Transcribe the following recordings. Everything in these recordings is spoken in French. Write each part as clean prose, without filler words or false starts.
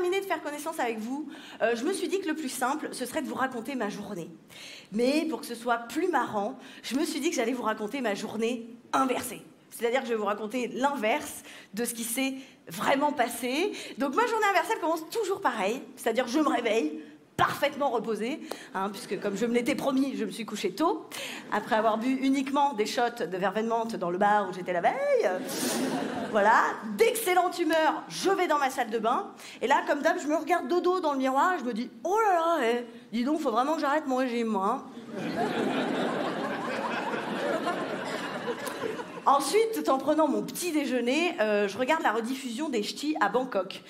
terminé de faire connaissance avec vous, je me suis dit que le plus simple, ce serait de vous raconter ma journée. Mais pour que ce soit plus marrant, je me suis dit que j'allais vous raconter ma journée inversée. C'est-à-dire que je vais vous raconter l'inverse de ce qui s'est vraiment passé. Donc ma journée inversée, elle commence toujours pareil. C'est-à-dire que je me réveille parfaitement reposée, puisque comme je me l'étais promis, je me suis couchée tôt, après avoir bu uniquement des shots de verveine menthe dans le bar où j'étais la veille. Voilà, d'excellente humeur, je vais dans ma salle de bain. Et là, comme d'hab, je me regarde dodo dans le miroir et je me dis « Oh là là, dis donc, faut vraiment que j'arrête mon régime, moi. » Ensuite, tout en prenant mon petit déjeuner, je regarde la rediffusion des ch'tis à Bangkok.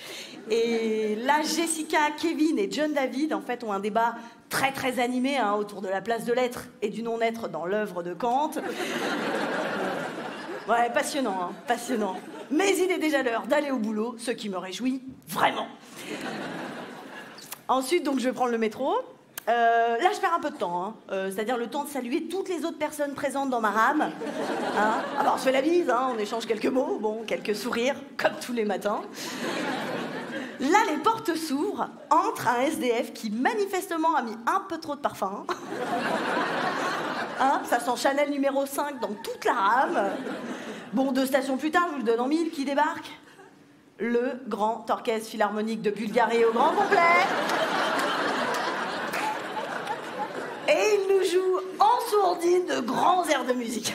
Et là, Jessica, Kevin et John David, en fait, ont un débat très très animé autour de la place de l'être et du non-être dans l'œuvre de Kant. Ouais, passionnant, passionnant. Mais il est déjà l'heure d'aller au boulot, ce qui me réjouit vraiment. Ensuite, donc, je vais prendre le métro. Là, je perds un peu de temps, c'est-à-dire le temps de saluer toutes les autres personnes présentes dans ma rame. Alors, on se fait la bise, on échange quelques mots, bon, quelques sourires, comme tous les matins. Là, les portes s'ouvrent, entre un SDF qui manifestement a mis un peu trop de parfum. Ça sent Chanel numéro 5 dans toute la rame. Bon, 2 stations plus tard, je vous le donne en mille, qui débarque? Le grand orchestre philharmonique de Bulgarie au grand complet. Et il nous joue en sourdine de grands airs de musique.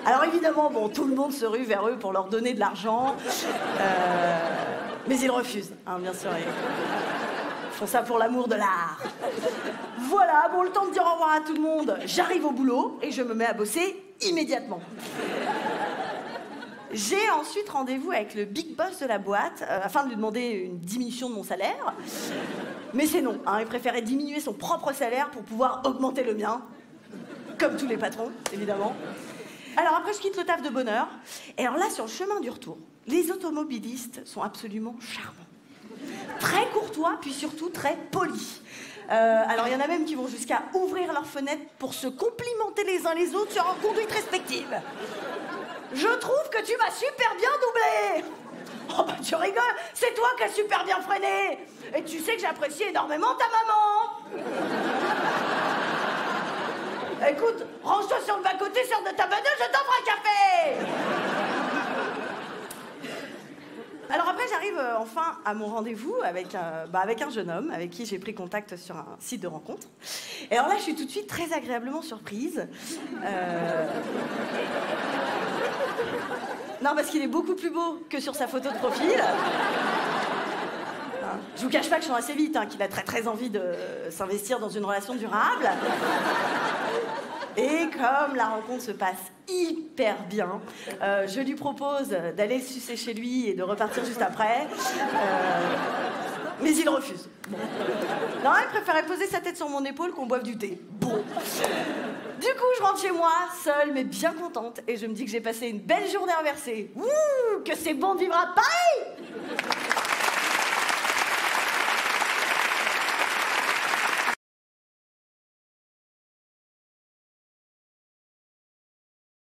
Alors évidemment, bon, tout le monde se rue vers eux pour leur donner de l'argent. Mais ils refusent, bien sûr. Ils font ça pour l'amour de l'art. Voilà, bon, le temps de dire au revoir à tout le monde, j'arrive au boulot et je me mets à bosser immédiatement. J'ai ensuite rendez-vous avec le big boss de la boîte afin de lui demander une diminution de mon salaire. Mais c'est non, il préférait diminuer son propre salaire pour pouvoir augmenter le mien. Comme tous les patrons, évidemment. Alors après, je quitte le taf de bonne heure. Et alors là, sur le chemin du retour, les automobilistes sont absolument charmants. Très courtois, puis surtout très polis. Alors il y en a même qui vont jusqu'à ouvrir leurs fenêtres pour se complimenter les uns les autres sur leur conduite respective. Je trouve que tu m'as super bien doublé. Oh bah tu rigoles, c'est toi qui as super bien freiné. Et tu sais que j'apprécie énormément ta maman. Écoute, range-toi sur le bas-côté, sors de ta bagnole, je t'offre un café. Alors après, j'arrive enfin à mon rendez-vous avec un jeune homme avec qui j'ai pris contact sur un site de rencontre. Et alors là, je suis tout de suite très agréablement surprise. Non, parce qu'il est beaucoup plus beau que sur sa photo de profil. Je vous cache pas que je sens assez vite qu'il a très très envie de s'investir dans une relation durable. Et comme la rencontre se passe hyper bien, je lui propose d'aller le sucer chez lui et de repartir juste après. Mais il refuse. Bon. Non, il préférait poser sa tête sur mon épaule qu'on boive du thé. Bon. Du coup, je rentre chez moi, seule, mais bien contente. Et je me dis que j'ai passé une belle journée inversée. Ouh, que c'est bon de vivre à Paris!